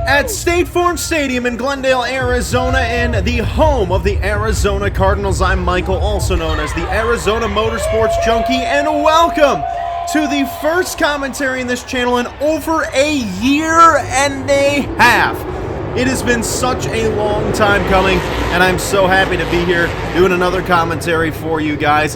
At State Farm Stadium in Glendale, Arizona, and the home of the Arizona Cardinals, I'm Michael, also known as the Arizona Motorsports Junkie, and welcome to the first commentary in this channel in over a year and a half. It has been such a long time coming, and I'm so happy to be here doing another commentary for you guys.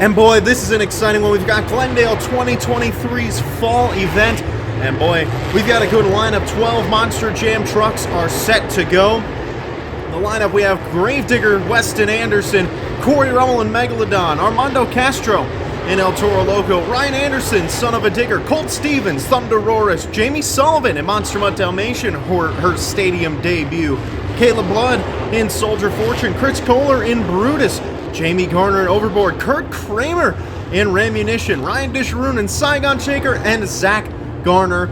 And boy, this is an exciting one. We've got Glendale 2023's fall event. And boy, we've got a good lineup. 12 Monster Jam trucks are set to go. The lineup, we have Gravedigger, Weston Anderson, Corey Rummel in Megalodon, Armando Castro in El Toro Loco, Ryan Anderson, Son of a Digger, Colt Stevens, Thunderosaurus, Jamie Sullivan in Monster Mutt Dalmatian, her stadium debut, Caleb Blood in Soldier Fortune, Chris Kohler in Brutus, Jamie Garner in Overboard, Kurt Kramer in Rammunition, Ryan Disharoon in Saigon Shaker, and Zach Garner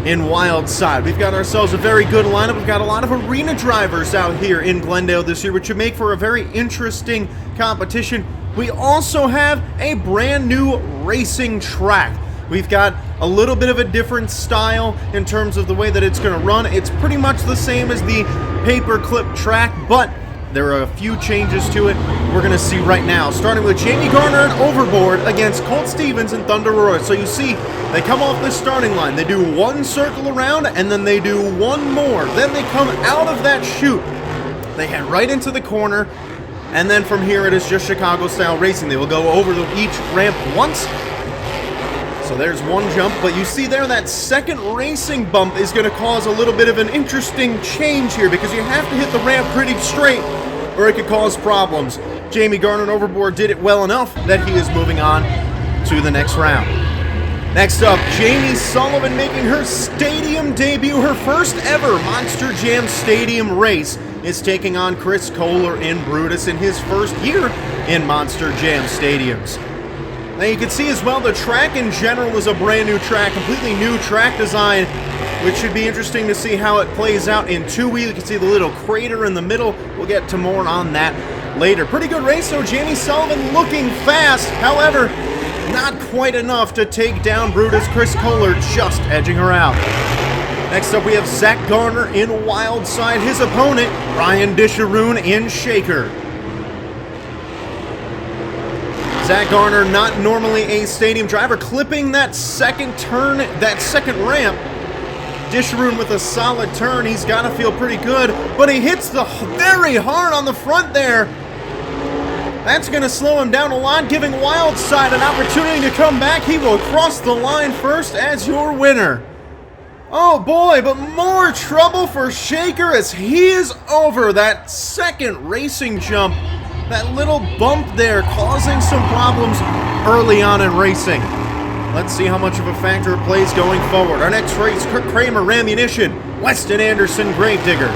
in Wild Side. We've got ourselves a very good lineup. We've got a lot of arena drivers out here in Glendale this year, which should make for a very interesting competition. We also have a brand new racing track. We've got a little bit of a different style in terms of the way that it's going to run. It's pretty much the same as the paperclip track, but there are a few changes to it we're going to see right now, starting with Jamie Garner and Overboard against Colt Stevens and Thunderosaurus. So you see, they come off the starting line, they do one circle around, and then they do one more. Then they come out of that chute, they head right into the corner, and then from here it is just Chicago-style racing. They will go over each ramp once. So there's one jump, but you see there that second racing bump is going to cause a little bit of an interesting change here because you have to hit the ramp pretty straight or it could cause problems. Jamie Garner and Overboard did it well enough that he is moving on to the next round. Next up, Jamie Sullivan making her stadium debut, her first ever Monster Jam Stadium race, is taking on Chris Kohler in Brutus in his first year in Monster Jam Stadiums. Now you can see as well the track in general is a brand new track, completely new track design, which should be interesting to see how it plays out in 2 You can see the little crater in the middle. We'll get to more on that later. Pretty good race though. Jamie Sullivan looking fast, however, not quite enough to take down Brutus. Chris Kohler just edging her out. Next up we have Zach Garner in Wild Side, his opponent Ryan Disharoon in Shaker. Zach Garner, not normally a stadium driver, clipping that second turn, that second ramp. Disharoon with a solid turn. He's got to feel pretty good, but he hits the very hard on the front there. That's going to slow him down a lot, giving Wild Side an opportunity to come back. He will cross the line first as your winner. Oh boy, but more trouble for Shaker as he is over that second racing jump. That little bump there causing some problems early on in racing. Let's see how much of a factor it plays going forward. Our next race, Kurt Kramer, Rammunition, Weston Anderson, Gravedigger.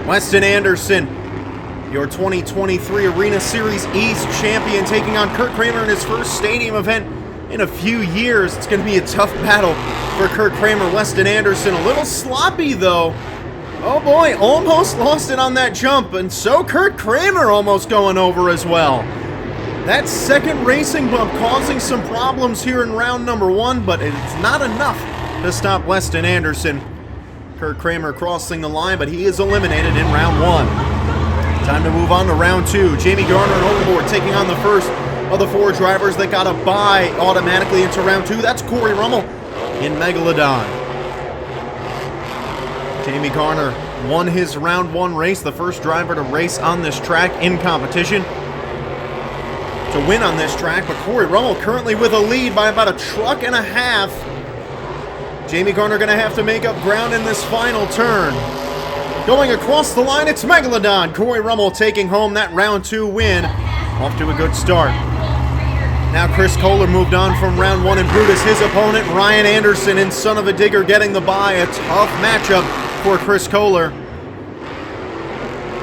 Weston Anderson, your 2023 Arena Series East champion, taking on Kurt Kramer in his first stadium event in a few years. It's going to be a tough battle for Kurt Kramer. Weston Anderson, a little sloppy though. Oh boy, almost lost it on that jump, and so Kurt Kramer almost going over as well. That second racing bump causing some problems here in round number 1, but it's not enough to stop Weston Anderson. Kurt Kramer crossing the line, but he is eliminated in round 1. Time to move on to round 2. Jamie Garner and Overboard taking on the first of the 4 drivers that got a bye automatically into round 2. That's Corey Rummel in Megalodon. Jamie Garner won his round 1 race, the first driver to race on this track in competition. To win on this track, but Corey Rummel currently with a lead by about a truck and a half. Jamie Garner going to have to make up ground in this final turn. Going across the line, it's Megalodon. Corey Rummel taking home that round 2 win. Off to a good start. Now Chris Kohler moved on from round 1 in Brutus. His opponent, Ryan Anderson in Son of a Digger, getting the bye. A tough matchup for Chris Kohler.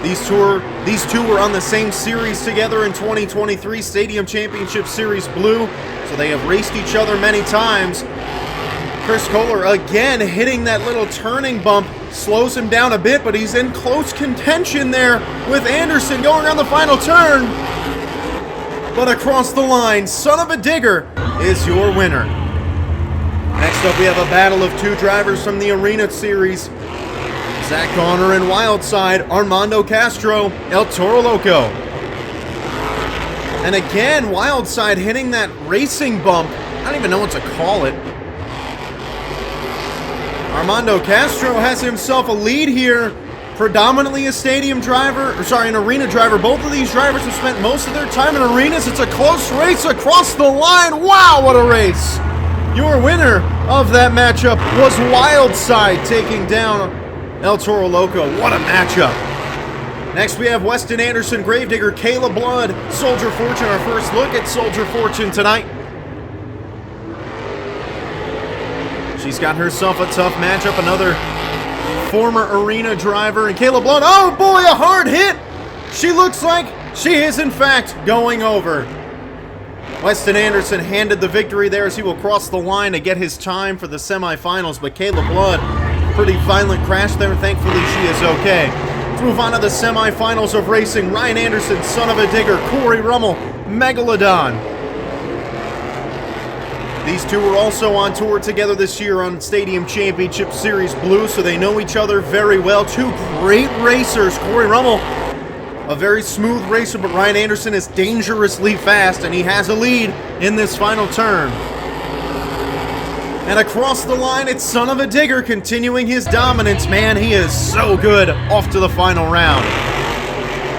These two were on the same series together in 2023 Stadium Championship Series Blue, so they have raced each other many times. Chris Kohler again hitting that little turning bump, slows him down a bit, but he's in close contention there with Anderson going on the final turn. But across the line, Son of a Digger is your winner. Next Next up, we have a battle of two drivers from the Arena Series. Zach Garner and Wildside, Armando Castro, El Toro Loco. And again, Wildside hitting that racing bump. I don't even know what to call it. Armando Castro has himself a lead here. Predominantly a stadium driver, an arena driver. Both of these drivers have spent most of their time in arenas. It's a close race across the line. Wow, what a race. Your winner of that matchup was Wildside taking down El Toro Loco. What a matchup. Next we have Weston Anderson, Gravedigger, Kayla Blood, Soldier Fortune. Our first look at Soldier Fortune tonight. She's got herself a tough matchup. Another former arena driver, and Kayla Blood, oh boy, a hard hit! She looks like she is in fact going over. Weston Anderson handed the victory there as he will cross the line to get his time for the semifinals, but Kayla Blood, pretty violent crash there. Thankfully she is okay. Let's move on to the semifinals of racing. Ryan Anderson, Son of a Digger, Corey Rummel, Megalodon. These two were also on tour together this year on Stadium Championship Series Blue, so they know each other very well. Two great racers. Corey Rummel, a very smooth racer, but Ryan Anderson is dangerously fast, and he has a lead in this final turn. And across the line, it's Son of a Digger continuing his dominance. Man, he is so good off to the final round.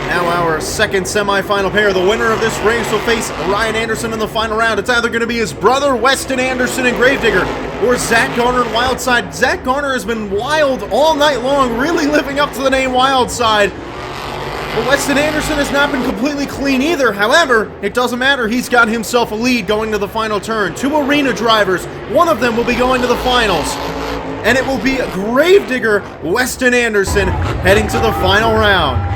Now our second semifinal pair. The winner of this race will face Ryan Anderson in the final round. It's either going to be his brother, Weston Anderson and Gravedigger, or Zach Garner and Wildside. Zach Garner has been wild all night long, really living up to the name Wildside. But Weston Anderson has not been completely clean either. However, it doesn't matter. He's got himself a lead going to the final turn. Two arena drivers. One of them will be going to the finals. And it will be Gravedigger, Weston Anderson, heading to the final round.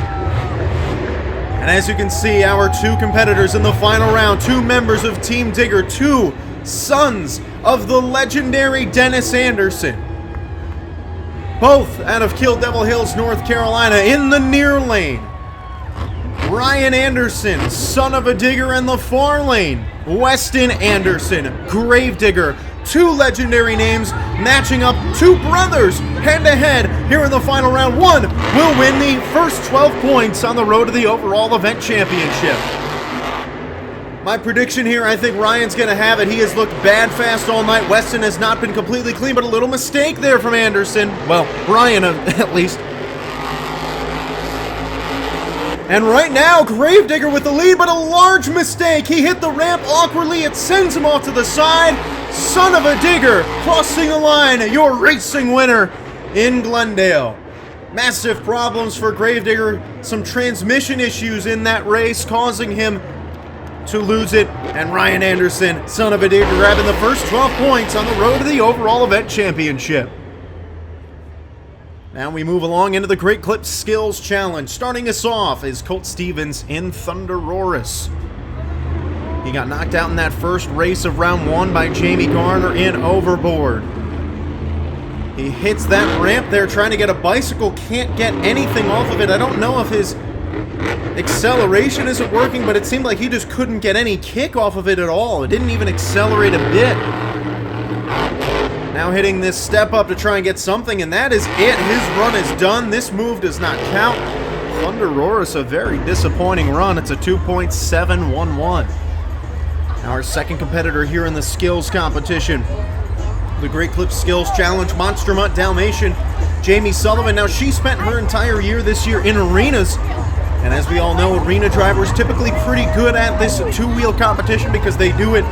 And as you can see, our two competitors in the final round, two members of Team Digger, two sons of the legendary Dennis Anderson. Both out of Kill Devil Hills, North Carolina, in the near lane. Ryan Anderson, Son of a Digger, in the far lane. Weston Anderson, Gravedigger. Two legendary names matching up, two brothers head-to-head here in the final round. One will win the first 12 points on the road to the overall event championship. My prediction here, I think Ryan's going to have it. He has looked bad fast all night. Weston has not been completely clean, but a little mistake there from Anderson. Well, Ryan at least. And right now, Gravedigger with the lead, but a large mistake. He hit the ramp awkwardly. It sends him off to the side. Son of a Digger crossing the line, your racing winner in Glendale. Massive problems for Gravedigger. Some transmission issues in that race causing him to lose it. And Ryan Anderson, Son of a Digger, grabbing the first 12 points on the road to the overall event championship. Now we move along into the Great Clip Skills Challenge. Starting us off is Colt Stevens in Thunderosaurus. He got knocked out in that first race of round one by Jamie Garner in Overboard. He hits that ramp there trying to get a bicycle, can't get anything off of it. I don't know if his acceleration isn't working, but it seemed like he just couldn't get any kick off of it at all. It didn't even accelerate a bit. Now hitting this step up to try and get something, and that is it. His run is done. This move does not count. Thunderosaurus, a very disappointing run. It's a 2.711. Our second competitor here in the skills competition, the Great Clip Skills Challenge, Monster Mutt Dalmatian, Jamie Sullivan. Now, she spent her entire year this year in arenas, and as we all know, arena drivers typically pretty good at this two-wheel competition because they do it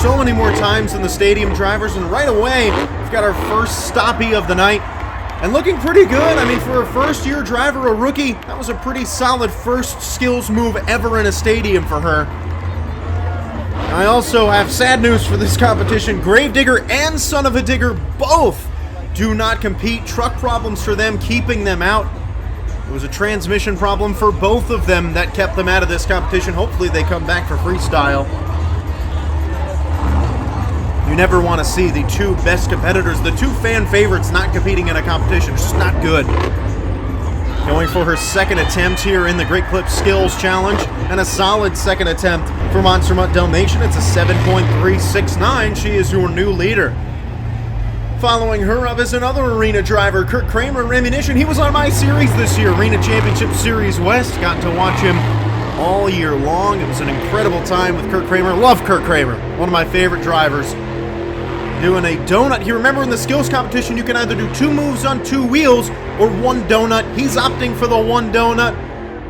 so many more times than the stadium drivers. And right away, we've got our first stoppie of the night, and looking pretty good. I mean, for a first-year driver, a rookie, that was a pretty solid first skills move ever in a stadium for her. I also have sad news for this competition. Gravedigger and Son of a Digger both do not compete. Truck problems for them, keeping them out. It was a transmission problem for both of them that kept them out of this competition. Hopefully they come back for freestyle. You never want to see the two best competitors, the two fan favorites, not competing in a competition. It's just not good. Going for her second attempt here in the Great Clip Skills Challenge, and a solid second attempt for Monster Mutt Dalmatian. It's a 7.369. She is your new leader. Following her up is another arena driver, Kurt Kramer, Ammunition. He was on my series this year, Arena Championship Series West. Got to watch him all year long. It was an incredible time with Kurt Kramer. Love Kurt Kramer, one of my favorite drivers. Doing a donut here. Remember, in the skills competition, you can either do 2 moves on 2 wheels or 1 donut. He's opting for the 1 donut.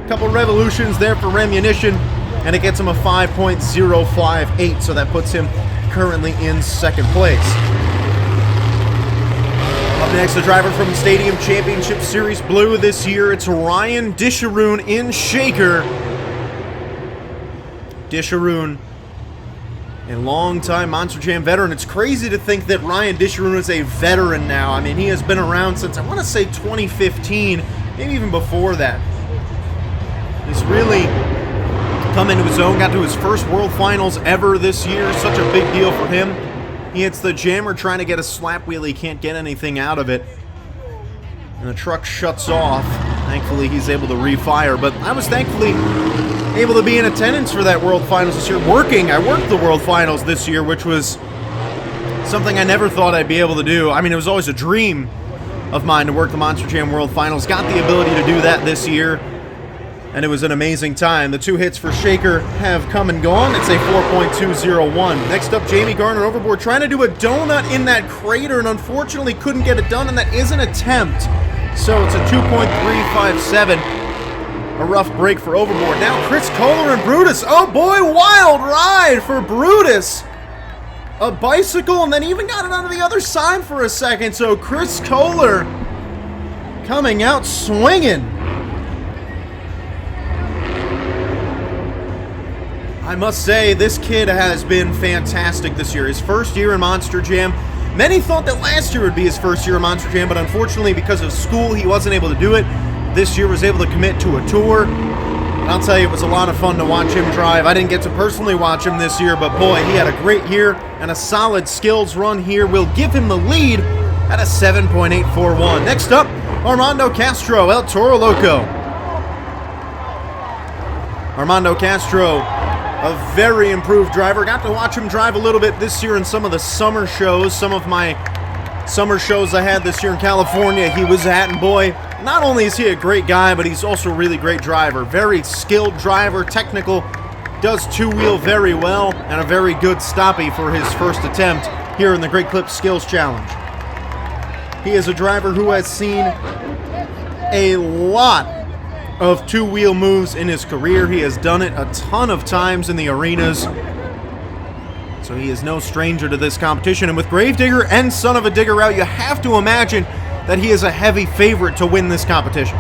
A couple revolutions there for Ammunition, and it gets him a 5.058, so that puts him currently in 2nd place. Up next, the driver from Stadium Championship Series Blue this year, it's Ryan Disharoon in Shaker. Disharoon, a long-time Monster Jam veteran. It's crazy to think that Ryan Disharoon is a veteran now. I mean, he has been around since, I want to say, 2015, maybe even before that. He's really come into his own, got to his first World Finals ever this year. Such a big deal for him. He hits the jammer trying to get a slap wheel. He can't get anything out of it. And the truck shuts off. Thankfully, he's able to refire. But I was thankfully able to be in attendance for that World Finals this year. I worked the World Finals this year, which was something I never thought I'd be able to do. I mean, it was always a dream of mine to work the Monster Jam World Finals. Got the ability to do that this year, and it was an amazing time. The 2 hits for Shaker have come and gone. It's a 4.201. Next up, Jamie Garner overboard, trying to do a donut in that crater, and unfortunately couldn't get it done, and that is an attempt. So it's a 2.357. A rough break for overboard. Now Chris Kohler and Brutus. Oh boy, wild ride for Brutus. A bicycle, and then even got it onto the other side for a second. So Chris Kohler coming out swinging. I must say, this kid has been fantastic this year. His first year in Monster Jam. Many thought that last year would be his first year in Monster Jam, but unfortunately because of school he wasn't able to do it. This year was able to commit to a tour. And I'll tell you, it was a lot of fun to watch him drive. I didn't get to personally watch him this year, but boy, he had a great year, and a solid skills run here will give him the lead at a 7.841. Next up, Armando Castro, El Toro Loco. Armando Castro, a very improved driver. Got to watch him drive a little bit this year in some of the summer shows. Some of my summer shows I had this year in California he was at, and boy, not only is he a great guy, but he's also a really great driver. Very skilled driver, technical, does 2-wheel very well, and a very good stoppie for his first attempt here in the Great Clips Skills Challenge. He is a driver who has seen a lot of 2-wheel moves in his career. He has done it a ton of times in the arenas, so he is no stranger to this competition. And with Gravedigger and Son of a Digger out, you have to imagine that he is a heavy favorite to win this competition.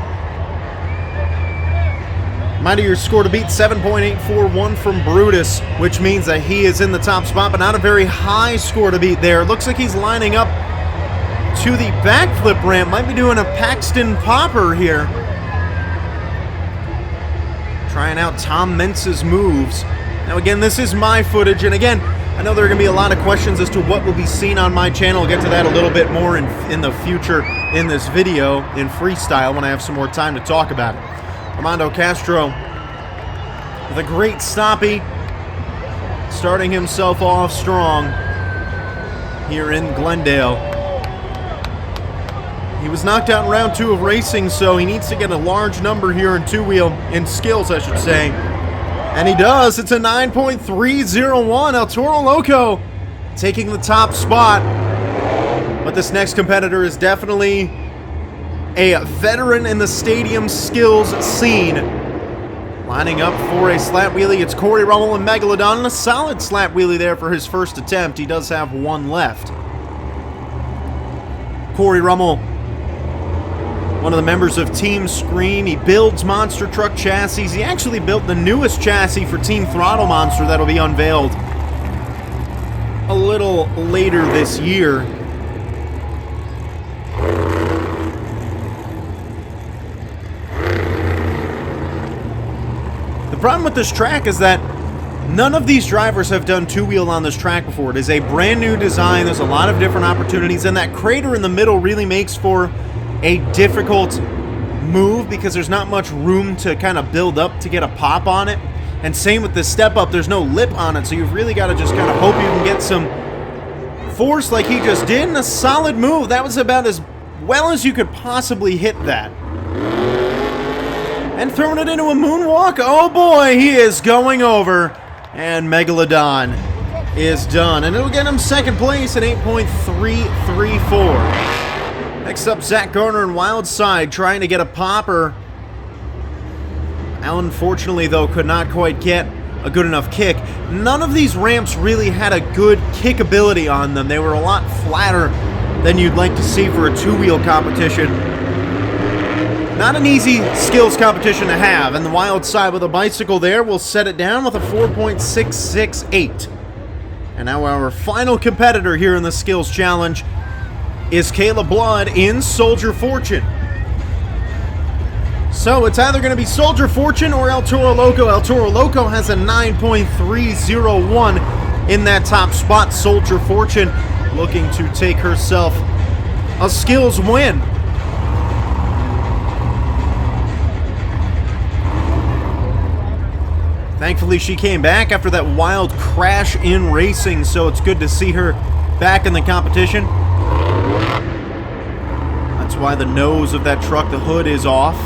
Mind you, your score to beat, 7.841 from Brutus, which means that he is in the top spot, but not a very high score to beat there. Looks like he's lining up to the backflip ramp. Might be doing a Paxton Popper here. Trying out Tom Mentz's moves. Now again, this is my footage, and again, I know there are going to be a lot of questions as to what will be seen on my channel. I'll get to that a little bit more in the future in this video in freestyle when I have some more time to talk about it. Armando Castro with a great stoppie, starting himself off strong here in Glendale. He was knocked out in round 2 of racing, so he needs to get a large number here in 2-wheel, in skills I should say. And he does. It's a 9.301. El Toro Loco taking the top spot. But this next competitor is definitely a veteran in the stadium skills scene. Lining up for a slap wheelie, it's Corey Rummel and Megalodon, and a solid slap wheelie there for his first attempt. He does have 1 left. Corey Rummel, one of the members of Team Scream. He builds monster truck chassis. He actually built the newest chassis for Team Throttle Monster that'll be unveiled a little later this year. The problem with this track is that none of these drivers have done 2-wheel on this track before. It is a brand new design. There's a lot of different opportunities, and that crater in the middle really makes for a difficult move because there's not much room to kind of build up to get a pop on it. And same with the step up, there's no lip on it, so you've really got to just kind of hope you can get some force like he just did, and a solid move. That was about as well as you could possibly hit that. And throwing it into a moonwalk. Oh boy, he is going over. And Megalodon is done. And it'll get him second place at 8.334. Next up, Zach Garner and Wildside trying to get a popper. Unfortunately, though, could not quite get a good enough kick. None of these ramps really had a good kickability on them. They were a lot flatter than you'd like to see for a two-wheel competition. Not an easy skills competition to have, and the Wildside with a bicycle there will set it down with a 4.668. And now our final competitor here in the skills challenge is Kayla Blood in Soldier Fortune. So it's either going to be Soldier Fortune or El Toro Loco. El Toro Loco has a 9.301 in that top spot. Soldier Fortune looking to take herself a skills win. Thankfully, she came back after that wild crash in racing, so it's good to see her back in the competition. That's why the nose of that truck, the hood, is off.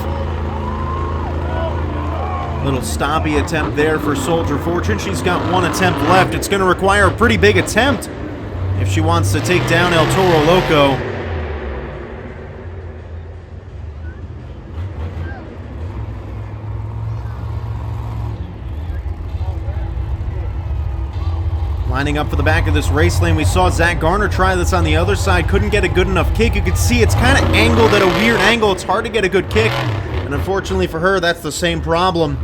Little stoppy attempt there for Soldier Fortune. She's got one attempt left. It's going to require a pretty big attempt if she wants to take down El Toro Loco. Lining up for the back of this race lane, we saw Zach Garner try this on the other side. Couldn't get a good enough kick. You could see it's kind of angled at a weird angle. It's hard to get a good kick. And unfortunately for her, that's the same problem.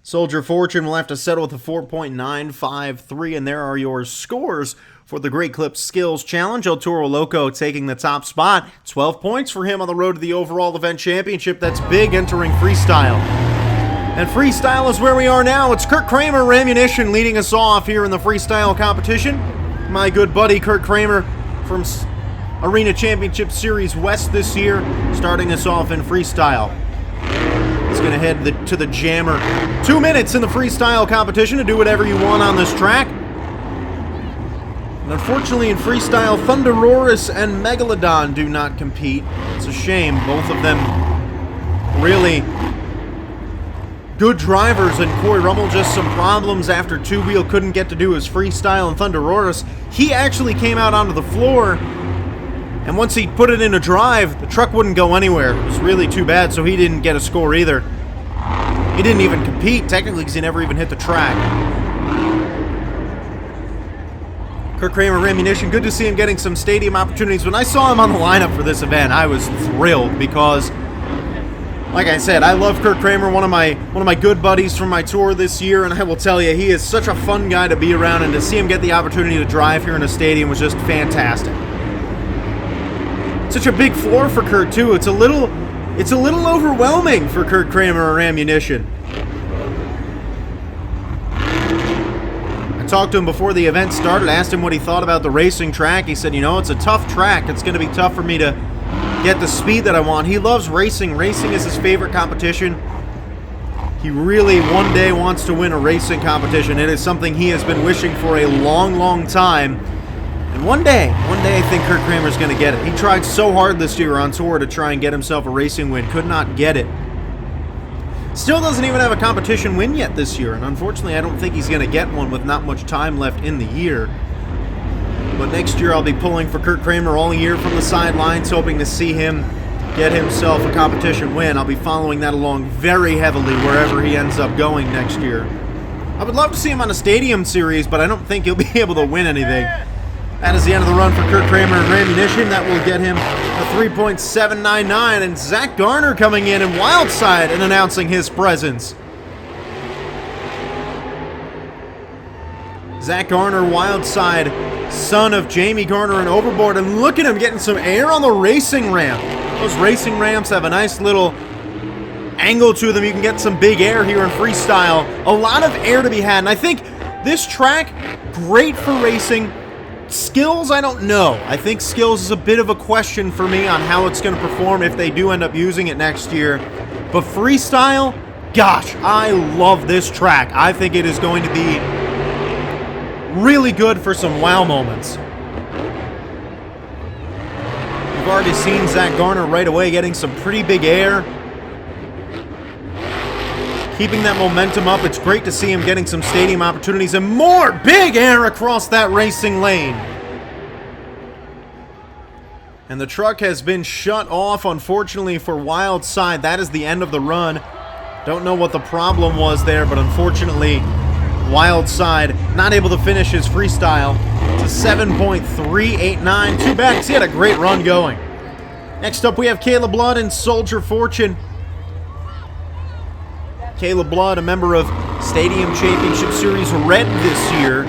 Soldier Fortune will have to settle with a 4.953. And there are your scores for the Great Clips Skills Challenge. El Toro Loco taking the top spot. 12 points for him on the road to the overall event championship. That's big entering freestyle. And freestyle is where we are now. It's Kurt Kramer, Ammunition, leading us off here in the freestyle competition. My good buddy Kurt Kramer from Arena Championship Series West this year, starting us off in freestyle. He's going to head to the jammer. 2 minutes in the freestyle competition to do whatever you want on this track. And unfortunately in freestyle, Thunderoris and Megalodon do not compete. It's a shame. Both of them really good drivers, and Corey Rummel just some problems after two-wheel couldn't get to do his freestyle. And Thunderoris, he actually came out onto the floor, and once he put it in a drive, the truck wouldn't go anywhere. It was really too bad, so he didn't get a score either. He didn't even compete, technically, because he never even hit the track. Kurt Kramer, Ammunition, good to see him getting some stadium opportunities. When I saw him on the lineup for this event, I was thrilled because, like I said, I love Kurt Kramer, one of my good buddies from my tour this year, and I will tell you, he is such a fun guy to be around, and to see him get the opportunity to drive here in a stadium was just fantastic. Such a big floor for Kurt too. It's a little overwhelming for Kurt Kramer or Ammunition. I talked to him before the event started, asked him what he thought about the racing track. He said, you know, it's a tough track. It's going to be tough for me to get the speed that I want. He loves racing. Racing is his favorite competition. He really one day wants to win a racing competition. It is something he has been wishing for a long, long time. And one day I think Kurt Kramer's going to get it. He tried so hard this year on tour to try and get himself a racing win. Could not get it. Still doesn't even have a competition win yet this year. And unfortunately, I don't think he's going to get one with not much time left in the year. But next year I'll be pulling for Kurt Kramer all year from the sidelines, hoping to see him get himself a competition win. I'll be following that along very heavily wherever he ends up going next year. I would love to see him on a stadium series, but I don't think he'll be able to win anything. That is the end of the run for Kurt Kramer and Ammunition. That will get him a 3.799. And Zach Garner coming in and Wildside and announcing his presence. Zach Garner, Wildside, son of Jamie Garner and Overboard. And look at him getting some air on the racing ramp. Those racing ramps have a nice little angle to them. You can get some big air here in freestyle. A lot of air to be had. And I think this track, great for racing. Skills, I don't know. I think skills is a bit of a question for me on how it's going to perform if they do end up using it next year. But freestyle, gosh, I love this track. I think it is going to be really good for some wow moments. We've already seen Zach Garner right away getting some pretty big air. Keeping that momentum up. It's great to see him getting some stadium opportunities and more big air across that racing lane. And the truck has been shut off, unfortunately, for Wild Side. That is the end of the run. Don't know what the problem was there, but unfortunately, Wild Side not able to finish his freestyle. It's a 7.389. Too bad, because he had a great run going. Next up, we have Caleb Blood and Soldier Fortune. Caleb Blood, a member of Stadium Championship Series Red this year.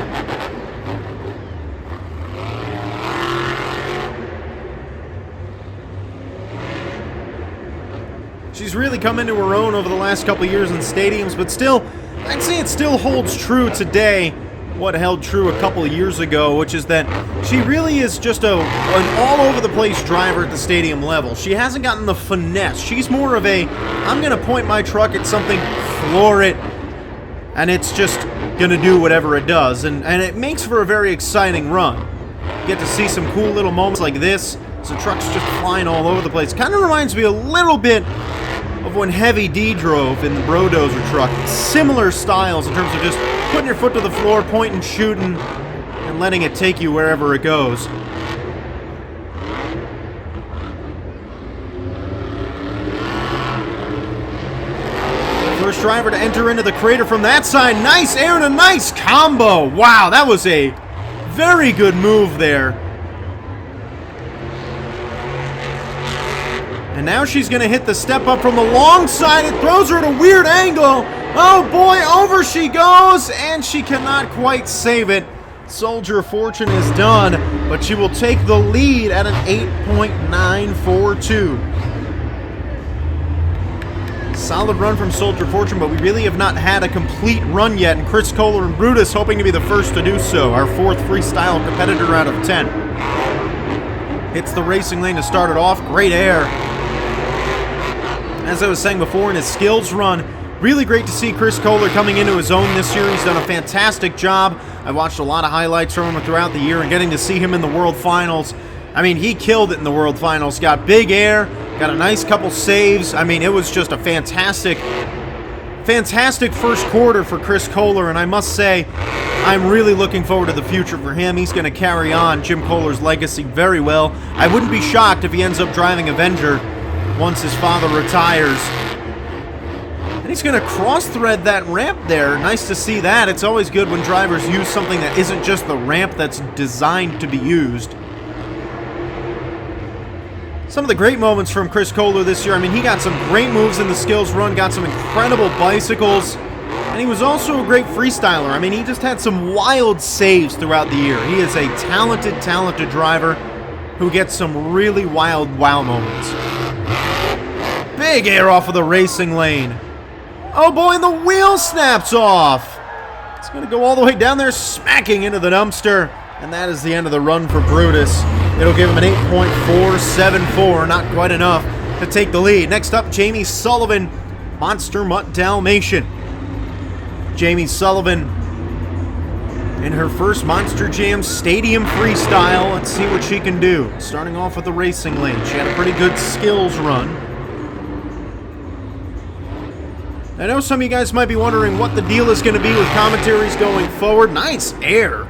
She's really come into her own over the last couple years in stadiums, but still, I'd say it still holds true today what held true a couple of years ago, which is that she really is just an all-over-the-place driver at the stadium level. She hasn't gotten the finesse. She's more of a, I'm going to point my truck at something, floor it, and it's just going to do whatever it does. And it makes for a very exciting run. You get to see some cool little moments like this. So the truck's just flying all over the place. Kind of reminds me a little bit of when Heavy D drove in the Brodozer truck. Similar styles in terms of just putting your foot to the floor, pointing, shooting, and letting it take you wherever it goes. First driver to enter into the crater from that side. Nice air and a nice combo. Wow, that was a very good move there. And now she's going to hit the step up from the long side. It throws her at a weird angle. Oh boy, over she goes, and she cannot quite save it. Soldier Fortune is done, but she will take the lead at an 8.942. Solid run from Soldier Fortune, but we really have not had a complete run yet, and Chris Kohler and Brutus hoping to be the first to do so. Our fourth freestyle competitor out of 10. Hits the racing lane to start it off. Great air. As I was saying before, in his skills run, really great to see Chris Kohler coming into his own this year. He's done a fantastic job. I watched a lot of highlights from him throughout the year, and getting to see him in the World Finals, I mean, he killed it in the World Finals. Got big air, got a nice couple saves. I mean, it was just a fantastic first quarter for Chris Kohler, and I must say, I'm really looking forward to the future for him. He's going to carry on Jim Kohler's legacy very well. I wouldn't be shocked if he ends up driving Avenger once his father retires. And he's going to cross-thread that ramp there. Nice to see that. It's always good when drivers use something that isn't just the ramp that's designed to be used. Some of the great moments from Chris Kohler this year. I mean, he got some great moves in the skills run, got some incredible bicycles, and he was also a great freestyler. I mean, he just had some wild saves throughout the year. He is a talented driver who gets some really wild wow moments. Big air off of the racing lane. Oh boy, and the wheel snaps off. It's going to go all the way down there, smacking into the dumpster. And that is the end of the run for Brutus. It'll give him an 8.474, not quite enough to take the lead. Next up, Jamie Sullivan, Monster Mutt Dalmatian. Jamie Sullivan in her first Monster Jam Stadium freestyle. Let's see what she can do. Starting off with the racing lane. She had a pretty good skills run. I know some of you guys might be wondering what the deal is going to be with commentaries going forward. Nice air.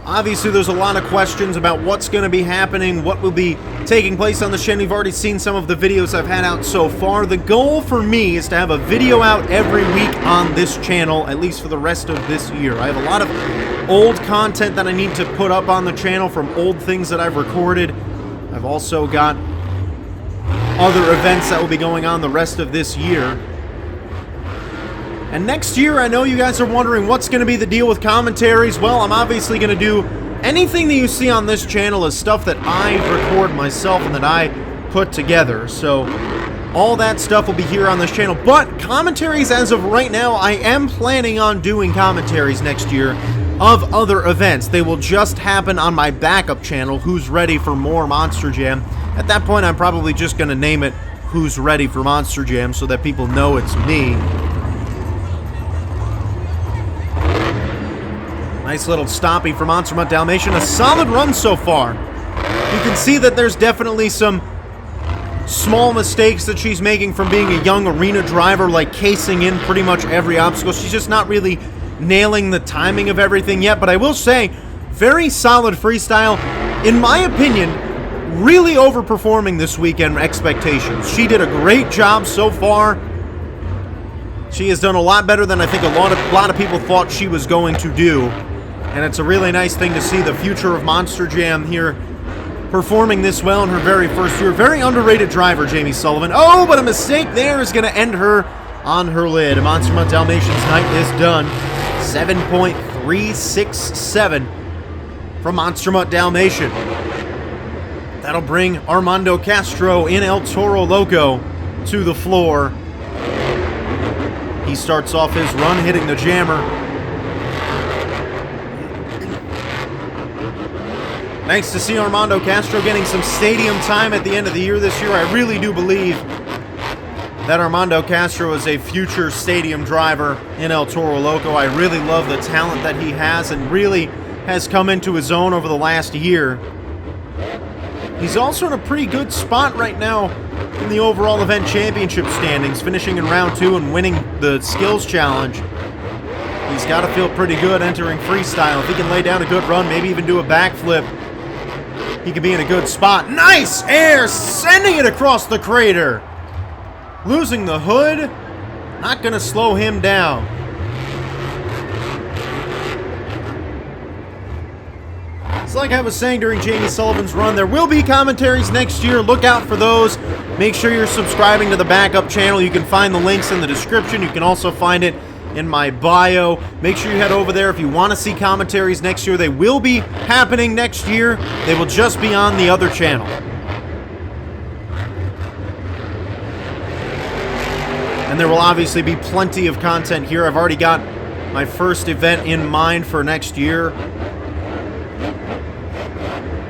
Obviously, there's a lot of questions about what's going to be happening, what will be taking place on the Shen. You've already seen some of the videos I've had out so far. The goal for me is to have a video out every week on this channel, at least for the rest of this year. I have a lot of old content that I need to put up on the channel from old things that I've recorded. I've also got other events that will be going on the rest of this year. And next year, I know you guys are wondering what's going to be the deal with commentaries. Well, I'm obviously going to do anything that you see on this channel is stuff that I record myself and that I put together. So all that stuff will be here on this channel. But commentaries as of right now, I am planning on doing commentaries next year of other events. They will just happen on my backup channel, Who's Ready for More Monster Jam. At that point, I'm probably just going to name it Who's Ready for Monster Jam so that people know it's me. Nice little stoppie for Monster Mutt Dalmatian. A solid run so far. You can see that there's definitely some small mistakes that she's making from being a young arena driver, like casing in pretty much every obstacle. She's just not really nailing the timing of everything yet, but I will say, very solid freestyle. In my opinion, really overperforming this weekend expectations. She did a great job so far. She has done a lot better than I think a lot of people thought she was going to do. And it's a really nice thing to see the future of Monster Jam here performing this well in her very first year. Very underrated driver, Jamie Sullivan. Oh, but a mistake there is going to end her on her lid. Monster Mutt Dalmatian's night is done. 7.367 from Monster Mutt Dalmatian. That'll bring Armando Castro in El Toro Loco to the floor. He starts off his run hitting the jammer. Nice to see Armando Castro getting some stadium time at the end of the year this year. I really do believe that Armando Castro is a future stadium driver in El Toro Loco. I really love the talent that he has and really has come into his own over the last year. He's also in a pretty good spot right now in the overall event championship standings, finishing in round 2 and winning the skills challenge. He's got to feel pretty good entering freestyle. If he can lay down a good run, maybe even do a backflip, he could be in a good spot. Nice air, sending it across the crater. Losing the hood, not going to slow him down. It's like I was saying during Jamie Sullivan's run, there will be commentaries next year. Look out for those. Make sure you're subscribing to the backup channel. You can find the links in the description. You can also find it in my bio. Make sure you head over there if you want to see commentaries next year. They will be happening next year. They will just be on the other channel. And there will obviously be plenty of content here. I've already got my first event in mind for next year.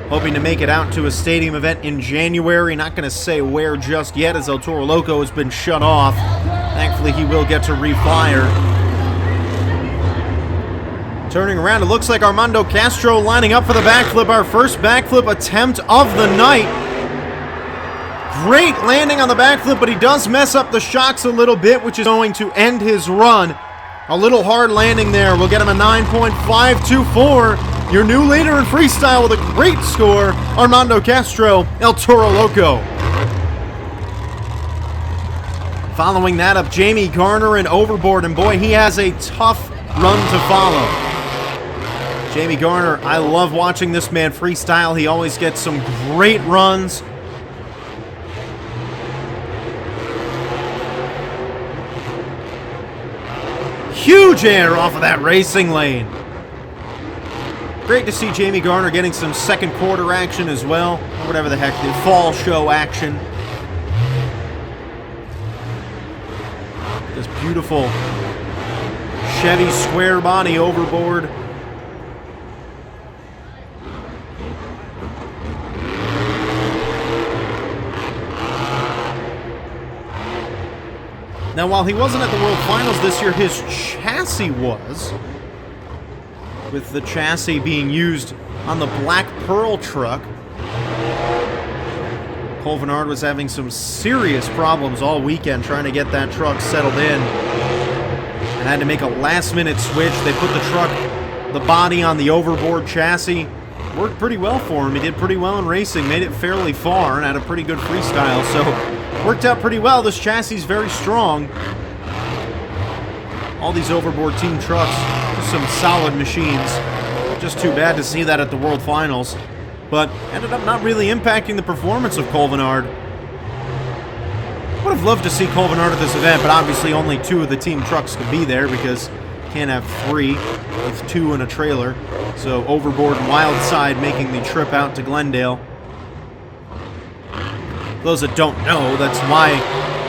Hoping to make it out to a stadium event in January. Not going to say where just yet, as El Toro Loco has been shut off. Thankfully, he will get to refire. Turning around, it looks like Armando Castro lining up for the backflip. Our first backflip attempt of the night. Great landing on the backflip, but he does mess up the shocks a little bit, which is going to end his run. A little hard landing there. We'll get him a 9.524. Your new leader in freestyle with a great score, Armando Castro, El Toro Loco. Following that up, Jamie Garner and Overboard, and boy, he has a tough run to follow. Jamie Garner, I love watching this man freestyle. He always gets some great runs. Huge air off of that racing lane. Great to see Jamie Garner getting some second quarter action as well. Or whatever the heck, the fall show action. This beautiful Chevy square body overboard. Now, while he wasn't at the World Finals this year, his chassis was, with the chassis being used on the Black Pearl truck. Cole Vennard was having some serious problems all weekend trying to get that truck settled in, and had to make a last-minute switch. They put the body on the overboard chassis. Worked pretty well for him. He did pretty well in racing, made it fairly far, and had a pretty good freestyle, so worked out pretty well. This chassis is very strong. All these overboard team trucks, just some solid machines. Just too bad to see that at the World Finals, but ended up not really impacting the performance of Cole Vennard. Would have loved to see Cole Vennard at this event, but obviously only 2 of the team trucks could be there because can't have 3 with 2 in a trailer. So Overboard and Wildside making the trip out to Glendale. Those that don't know, that's why,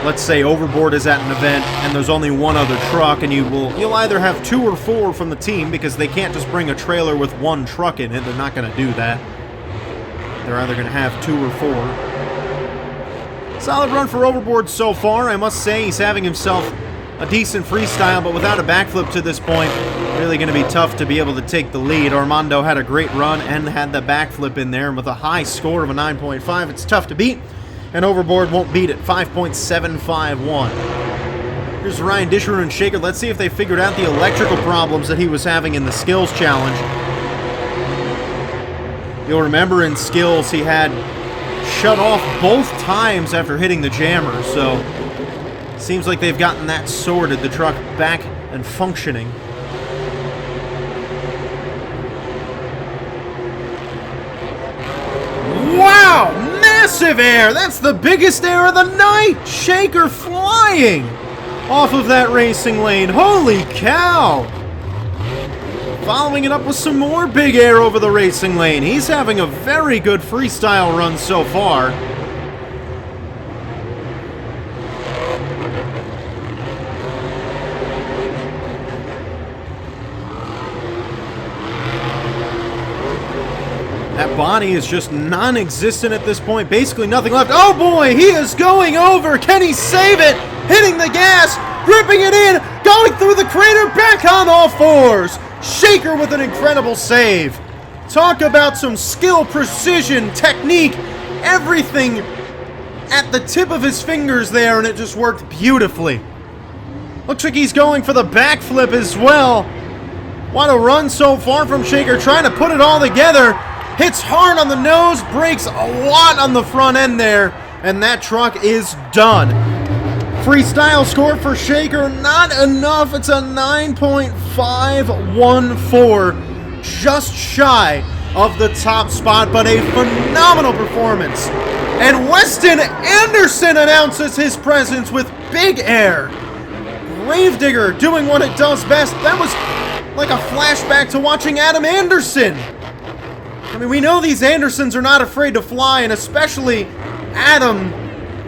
let's say Overboard is at an event and there's only 1 other truck, and you'll either have 2 or 4 from the team, because they can't just bring a trailer with 1 truck in it. They're not going to do that. They're either going to have 2 or 4. Solid run for Overboard so far. I must say he's having himself a decent freestyle, but without a backflip to this point. Really going to be tough to be able to take the lead. Armando had a great run and had the backflip in there. And with a high score of a 9.5, it's tough to beat. And Overboard won't beat it, 5.751. Here's Ryan Disher and Shaker. Let's see if they figured out the electrical problems that he was having in the skills challenge. You'll remember in skills he had shut off both times after hitting the jammer, so seems like they've gotten that sorted, the truck back and functioning. Wow! Massive air! That's the biggest air of the night! Shaker flying off of that racing lane. Holy cow! Following it up with some more big air over the racing lane. He's having a very good freestyle run so far. That body is just non-existent at this point. Basically nothing left. Oh boy, he is going over. Can he save it? Hitting the gas, gripping it in, going through the crater, back on all fours. Shaker with an incredible save. Talk about some skill, precision, technique, everything at the tip of his fingers there, and it just worked beautifully. Looks like he's going for the backflip as well. What a run so far from Shaker, trying to put it all together. Hits hard on the nose, breaks a lot on the front end there, and that truck is done. Freestyle score for Shaker, not enough. It's a 9.514, just shy of the top spot, but a phenomenal performance. And Weston Anderson announces his presence with big air. Gravedigger doing what it does best. That was like a flashback to watching Adam Anderson. I mean, we know these Andersons are not afraid to fly, and especially Adam,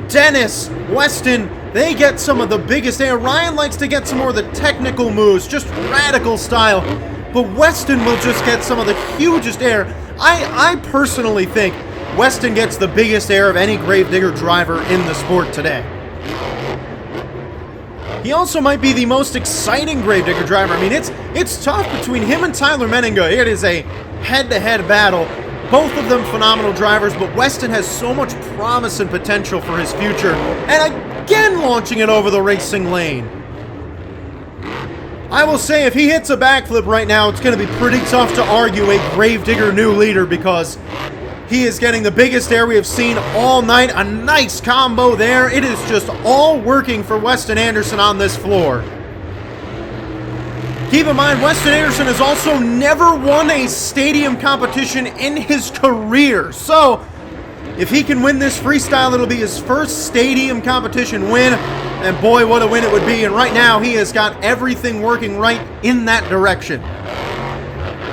Dennis, Weston, they get some of the biggest air. Ryan likes to get some more of the technical moves, just radical style, but Weston will just get some of the hugest air. I personally think Weston gets the biggest air of any Gravedigger driver in the sport today. He also might be the most exciting Gravedigger driver. I mean, it's tough between him and Tyler Menninga. It is a head-to-head battle. Both of them phenomenal drivers, but Weston has so much promise and potential for his future. And again, launching it over the racing lane. I will say, if he hits a backflip right now, it's going to be pretty tough to argue a Gravedigger new leader, because he is getting the biggest air we have seen all night. A nice combo there. It is just all working for Weston Anderson on this floor. Keep in mind, Weston Anderson has also never won a stadium competition in his career. So, if he can win this freestyle, it'll be his first stadium competition win. And boy, what a win it would be. And right now, he has got everything working right in that direction.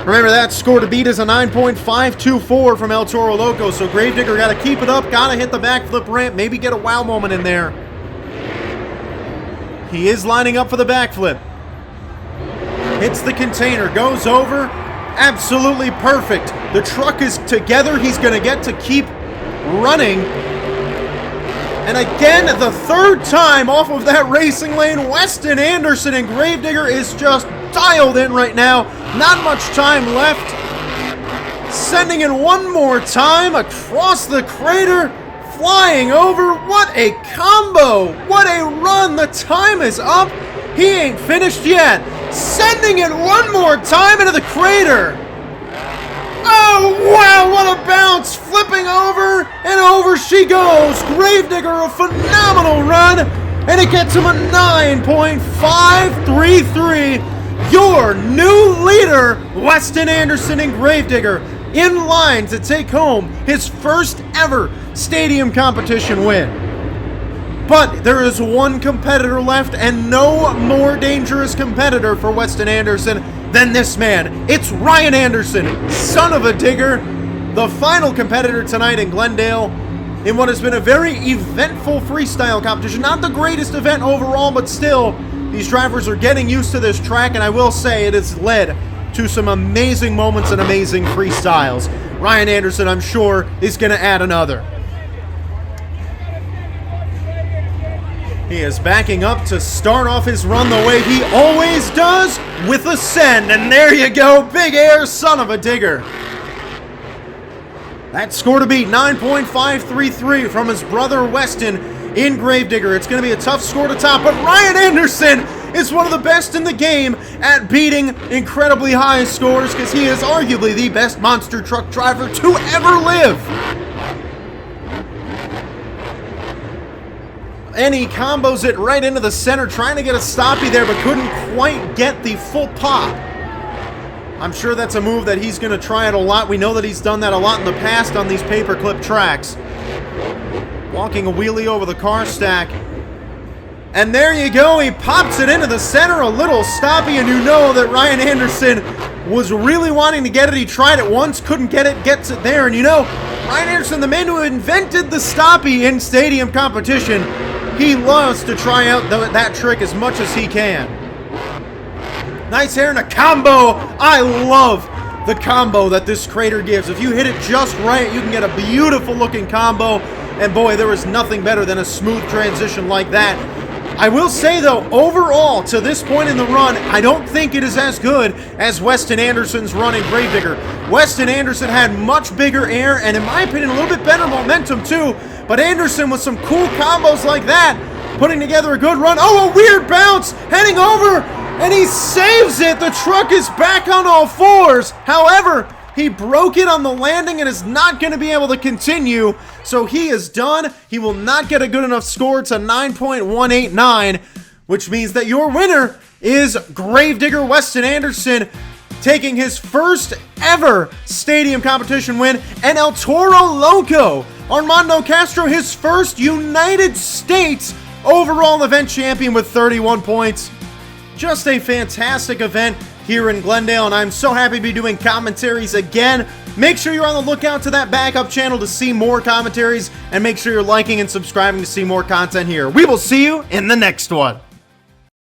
Remember, that score to beat is a 9.524 from El Toro Loco. So Gravedigger got to keep it up, got to hit the backflip ramp, maybe get a wow moment in there. He is lining up for the backflip. Hits the container, goes over, absolutely perfect. The truck is together, he's going to get to keep running. And again, the third time off of that racing lane, Weston Anderson, and Gravedigger is just dialed in right now. Not much time left. Sending in one more time across the crater, flying over. What a combo! What a run! The time is up. He ain't finished yet. Sending it one more time into the crater. Oh, wow, what a bounce. Flipping over, and over she goes. Gravedigger, a phenomenal run, and it gets him a 9.533. Your new leader, Weston Anderson and Gravedigger, in line to take home his first ever stadium competition win. But there is one competitor left, and no more dangerous competitor for Weston Anderson than this man. It's Ryan Anderson, son of a digger, the final competitor tonight in Glendale in what has been a very eventful freestyle competition. Not the greatest event overall, but still, these drivers are getting used to this track, and I will say it has led to some amazing moments and amazing freestyles. Ryan Anderson, I'm sure, is going to add another. He is backing up to start off his run the way he always does, with a send. And there you go, big air, son of a digger. That score to beat, 9.533 from his brother Weston in Gravedigger. It's going to be a tough score to top, but Ryan Anderson is one of the best in the game at beating incredibly high scores because he is arguably the best monster truck driver to ever live. And he combos it right into the center, trying to get a stoppie there, but couldn't quite get the full pop. I'm sure that's a move that he's going to try it a lot. We know that he's done that a lot in the past on these paperclip tracks. Walking a wheelie over the car stack. And there you go, he pops it into the center, a little stoppie, and you know that Ryan Anderson was really wanting to get it. He tried it once, couldn't get it, gets it there. And you know, Ryan Anderson, the man who invented the stoppie in stadium competition, he loves to try out that trick as much as he can. Nice air and a combo. I love the combo that this crater gives. If you hit it just right, you can get a beautiful looking combo. And boy, there is nothing better than a smooth transition like that. I will say though, overall, to this point in the run, I don't think it is as good as Weston Anderson's run in Gravedigger. Weston Anderson had much bigger air and, in my opinion, a little bit better momentum too. But Anderson with some cool combos like that, putting together a good run. Oh, a weird bounce, heading over. And he saves it! The truck is back on all fours! However, he broke it on the landing and is not going to be able to continue. So he is done. He will not get a good enough score to 9.189, which means that your winner is Gravedigger Weston Anderson, taking his first ever stadium competition win, and El Toro Loco, Armando Castro, his first United States overall event champion with 31 points. Just a fantastic event here in Glendale, and I'm so happy to be doing commentaries again. Make sure you're on the lookout to that backup channel to see more commentaries, and make sure you're liking and subscribing to see more content here. We will see you in the next one.